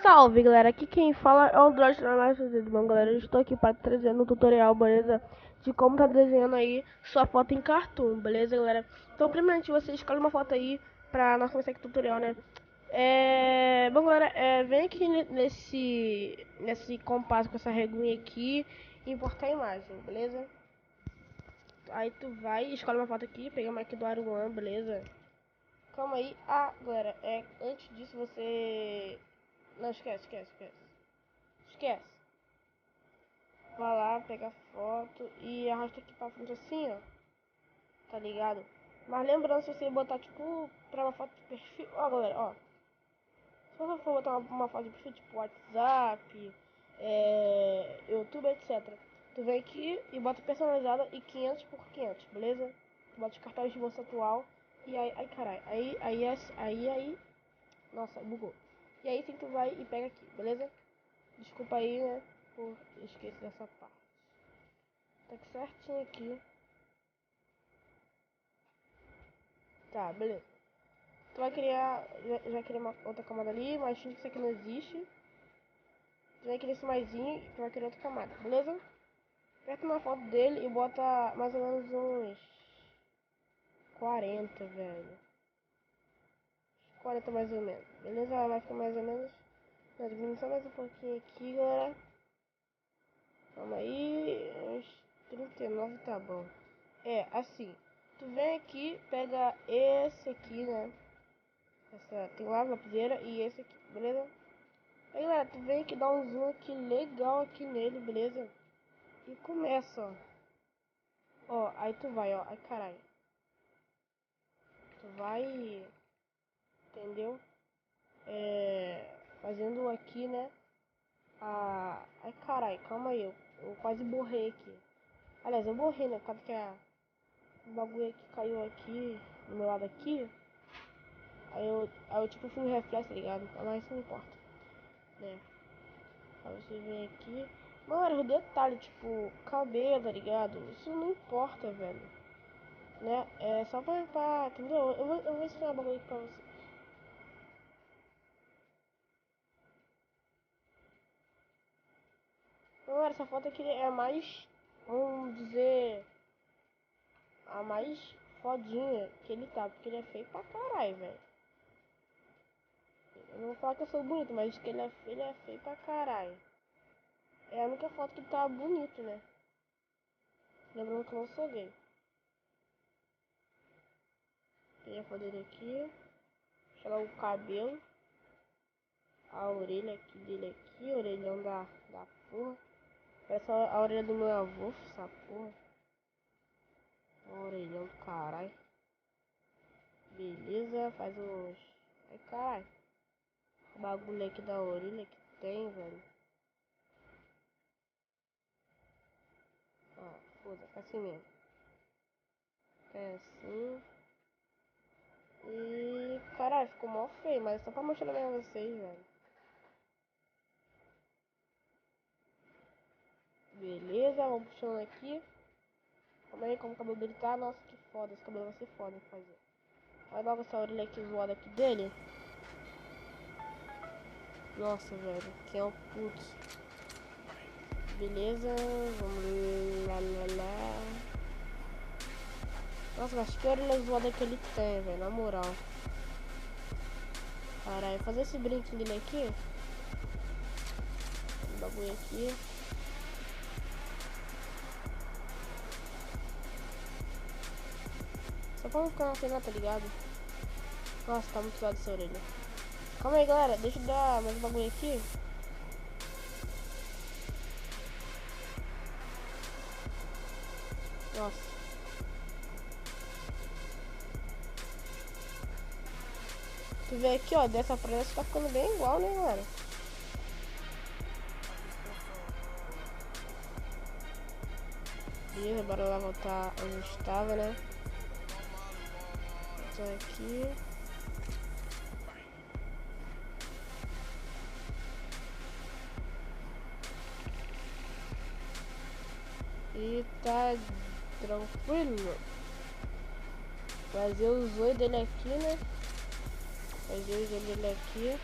Salve galera, aqui quem fala é o Droid do bom galera, eu estou aqui para trazer um tutorial, beleza? De como tá desenhando aí sua foto em cartoon, beleza galera? Então primeiramente você escolhe uma foto aí pra nós começar aqui o tutorial, né? Bom galera, vem aqui nesse compasso com essa reguinha aqui e importar a imagem, beleza? Aí tu vai, escolhe uma foto aqui, pega uma aqui do Aruan, beleza? Calma aí, galera, antes disso você... Não, esquece. Vai lá, pega a foto e arrasta aqui pra frente assim, ó. Tá ligado? Mas lembrando, se você botar, tipo, pra uma foto de perfil... Ó, galera, ó. Se você for botar uma foto de perfil, tipo, WhatsApp, YouTube, etc. Tu vem aqui e bota personalizada e 500 por 500, beleza? Tu bota os cartões de bolsa atual e aí, caralho. Aí... Nossa, bugou. E aí, sim, tu vai e pega aqui, beleza? Desculpa aí, né, por esquecer dessa parte. Tá aqui certinho aqui. Tá, beleza. Tu vai criar, já criar uma outra camada ali, mas finge que isso aqui não existe. Tu vai criar esse maisinho e tu vai criar outra camada, beleza? Aperta uma foto dele e bota mais ou menos uns 40, velho. 40 mais ou menos, beleza? Vai ficar mais ou menos. Nós diminuímos só mais um pouquinho aqui, galera. Calma aí, uns 39 tá bom. Assim, tu vem aqui, pega esse aqui, né? Tem lá a lapiseira e esse aqui, beleza? Aí galera, tu vem aqui, dá um zoom aqui legal aqui nele, beleza? E começa, ó. Ó, aí tu vai, ó, ai caralho. Tu vai, entendeu? Fazendo aqui, né? Ai caralho, calma aí, eu quase borrei aqui. Aliás, eu borrei, né? Por causa que o bagulho aqui caiu aqui, do meu lado aqui. Aí eu tipo fui um reflexo, tá ligado? Mas isso não importa, né? Aí você vem aqui. Mano, o detalhe, tipo, cabelo, tá ligado? Isso não importa, velho. Né? É só pra entendeu? Eu vou ensinar um bagulho aqui pra você. Mano, essa foto aqui é a mais, vamos dizer, a mais fodinha que ele tá. Porque ele é feio pra caralho, velho. Eu não vou falar que eu sou bonito, mas que ele é feio pra caralho. É a única foto que tá bonito, né? Lembrando que eu não sou gay. Peguei a foto dele aqui. Chegar o cabelo. A orelha aqui dele aqui. Orelhão da porra. Parece a orelha do meu avô, essa porra. O orelhão do caralho. Beleza, faz uns... Ai, caralho. O bagulho aqui da orelha que tem, velho. Ó, foda, assim mesmo. É assim. E... Caralho, ficou mó feio, mas só pra mostrar pra vocês, velho. Beleza, vamos puxando aqui. Calma aí, como o cabelo dele tá. Nossa, que foda. Esse cabelo vai ser foda de fazer. Olha logo essa orelha aqui zoada aqui dele. Nossa, velho. Quem é o putz? Beleza, vamos lá. Nossa, acho que orelha zoada que ele tem, velho. Na moral. Caralho, fazer esse brinquinho dele aqui. O bagulho aqui. Só pra não ficar na cena, tá ligado? Nossa, tá muito zoado essa orelha. Calma aí, galera. Deixa eu dar mais um bagulho aqui. Nossa. Tu vê aqui, ó. Dessa frente tá ficando bem igual, né, galera? Beleza, bora lá voltar onde estava, né? Então aqui. E tá tranquilo. Fazer o zoio dele aqui, né? Fazer o zoio dele aqui.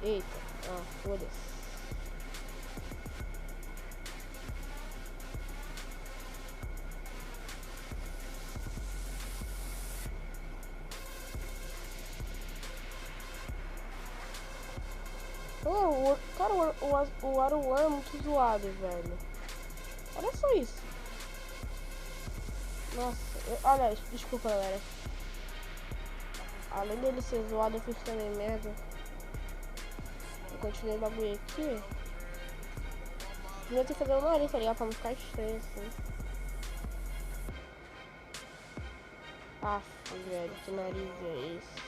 Eita, ah, foda-se. Cara, o Aruan é muito zoado, velho. Olha só isso. Nossa, olha, desculpa, galera. Além dele ser zoado, eu fiz também merda. Eu continuei o bagulho aqui. Devia ter que fazer o nariz, tá ligado? Pra não ficar estranho assim. Aff, velho, que nariz é esse?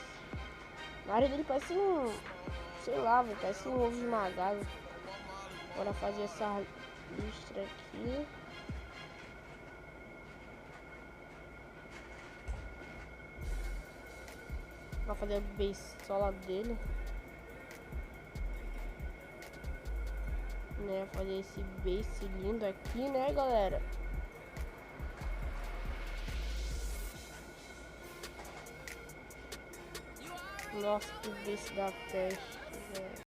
O nariz dele parece um... sei lá, velho, parece um ovo esmagado. Bora fazer essa listra aqui. Pra fazer a beisola dele. Né, fazer esse base lindo aqui, né, galera? Nossa, que base da peste, velho.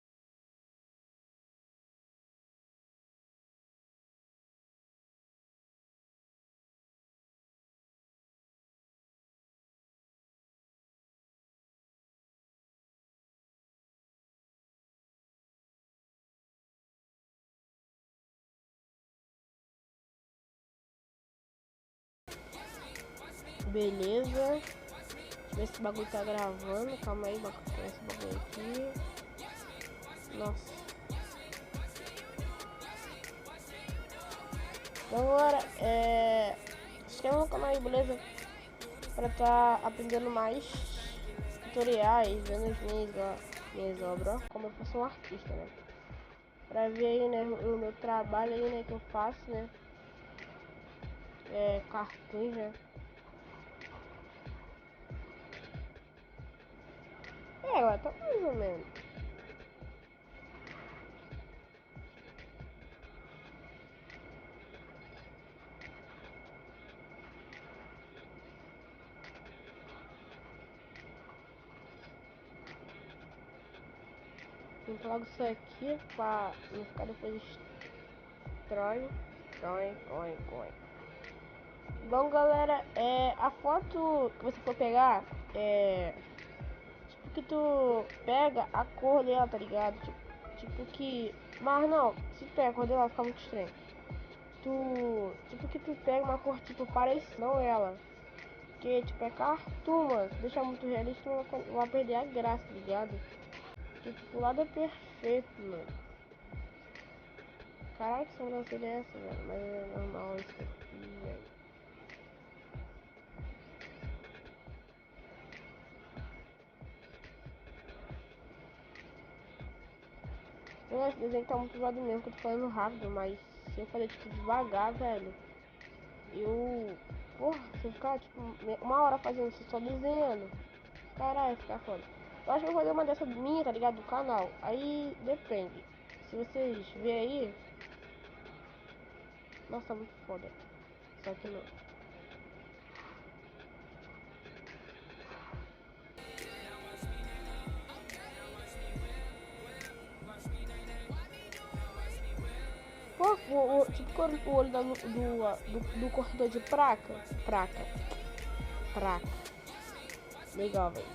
Beleza. Deixa eu ver se esse bagulho tá gravando. Calma aí, esse bagulho aqui. Nossa. Então agora, se inscreva no canal aí, beleza? Pra tá aprendendo mais tutoriais, vendo as minhas obras, ó, como eu sou um artista, né? Pra ver aí, né, o meu trabalho aí, né, que eu faço, né? Cartões, né? Ué, tá mais ou menos. Limpa logo isso aqui pra não ficar depois estranho. Bom, galera, a foto que você for pegar, tipo que tu pega a cor dela, tá ligado? Tipo que... Mas não, se tu pega a cor dela, fica muito estranho. Tipo que tu pega uma cor tipo parece, não ela. Porque tipo é cartoon, mano. Se deixar muito realista, não vai perder a graça, tá ligado? Porque tipo, o lado é perfeito, mano. Caraca, que sobrancelha é essa, velho? Mas é normal isso aqui, velho. Esse desenho tá muito zoado mesmo, que eu tô falando rápido, mas se eu fazer tipo devagar, velho, eu... Porra, se eu ficar tipo uma hora fazendo isso só desenhando, caralho, ficar foda. Eu acho que eu vou fazer uma dessa minha, tá ligado? Do canal. Aí depende. Se vocês verem aí... Nossa, tá muito foda. Só que não. Pô, tipo o olho do cortador de placa. Praca. Legal, velho.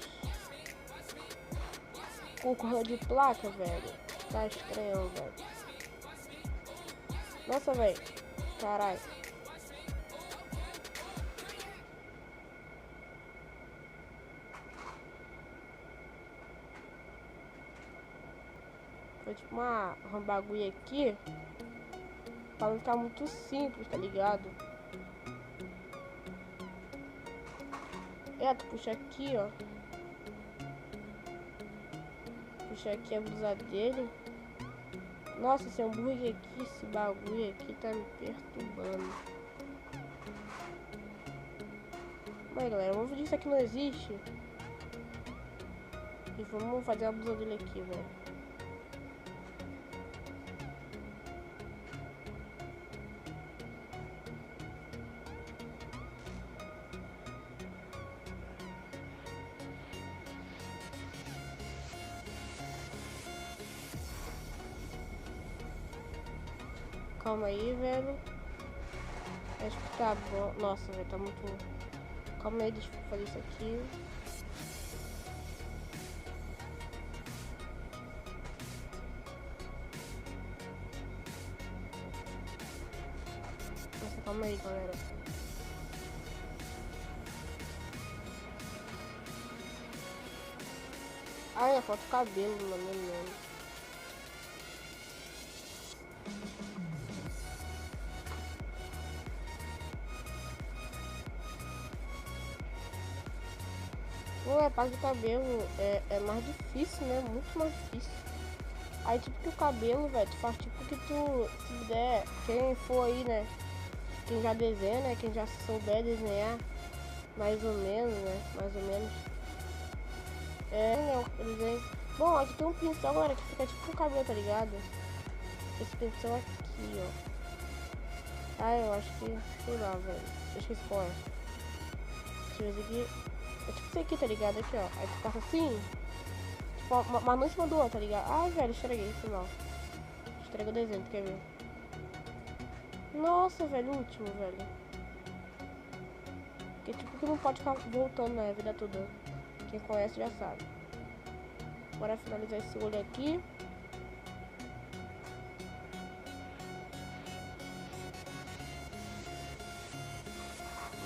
Com o cortador de placa, velho. Tá estranho, velho. Nossa, velho. Caralho. Foi tipo um bagulho aqui. Pra não ficar muito simples, tá ligado? Tu puxa aqui, ó. Puxa aqui a blusa dele. Nossa, esse hambúrguer aqui, esse bagulho aqui tá me perturbando. Mas galera, vamos fingir que isso aqui não existe. E vamos fazer a blusa dele aqui, velho. calma aí, velho. Acho que tá bom. Nossa, velho, tá muito... Calma aí, deixa eu fazer isso aqui. Nossa, calma aí, galera. Ai, falta o cabelo, mano. Pô, a parte do cabelo é mais difícil, né? Muito mais difícil. Aí, tipo, que o cabelo, velho, tu faz tipo que tu, se der, quem for aí, né? Quem já desenha, né? Quem já souber desenhar, mais ou menos, né? Mais ou menos. Né? O desenho. Bom, aqui tem um pincel, galera, que fica tipo com o cabelo, tá ligado? Esse pincel aqui, ó. Ah, eu acho que, sei lá, velho. Deixa eu escolher. Deixa eu ver aqui. É tipo isso aqui, tá ligado? Aqui, ó. Aí tu passa assim. Tipo, uma mão em cima do outro, tá ligado? Ai, velho, estraguei, foi mal. Estraguei o desenho, tu quer ver? Nossa, velho, último, velho. Que tipo que não pode ficar voltando, né, a vida toda. Quem conhece já sabe. Bora finalizar esse olho aqui.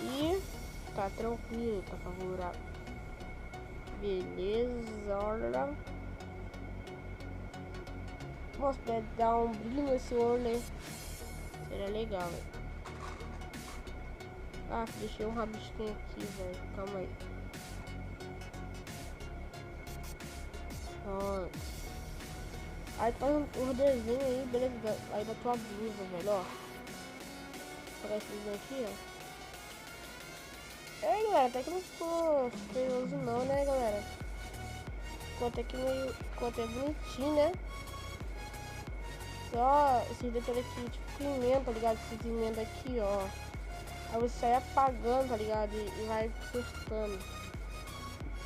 E tá tranquilo, tá favorável. Beleza, olha. Nossa, deve dar um brilho nesse olho, né? Seria legal, velho. Ah, deixei um rabisquinho aqui, velho. Calma aí. Ó. Aí faz um desenho aí, beleza? Aí da tua blusa, velho, ó. Pegar esse desenho aqui, ó. É, galera, até que não ficou feioso não, né, galera? Ficou até que meio... Ficou até bonitinho, né? Só esses detalhes aqui, tipo pimenta, tá ligado? Esses emenda aqui, ó. Aí você sai apagando, tá ligado? E vai cortando.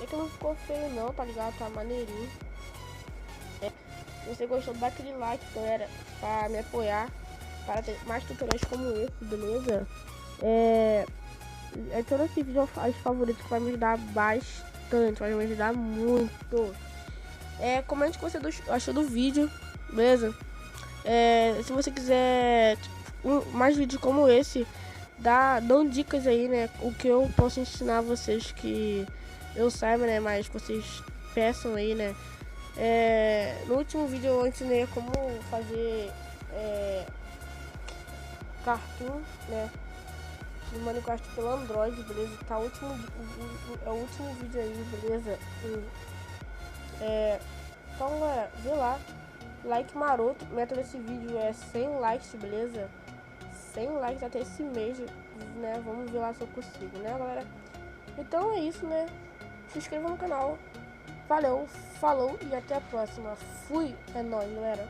É que não ficou feio não, tá ligado? Tá maneirinho. Se você gostou, dá aquele like, galera, pra me apoiar, para ter mais tutoriais como esse, beleza? Todo esse vídeo aos favoritos que vai me ajudar bastante, vai me ajudar muito. Comente o que você achou do vídeo, beleza? Se você quiser mais vídeos como esse, dão dicas aí, né? O que eu posso ensinar vocês que eu saiba, né? Mas vocês peçam aí, né? No último vídeo eu ensinei como fazer cartoon, né? Do Minecraft pelo Android, beleza? Tá é o último vídeo aí, beleza? Então, galera, vê lá. Like maroto. Meta desse vídeo é 100 likes, beleza? 100 likes até esse mês, né? Vamos ver lá se eu consigo, né, galera? Então é isso, né? Se inscreva no canal. Valeu, falou e até a próxima. Fui, é nóis, galera.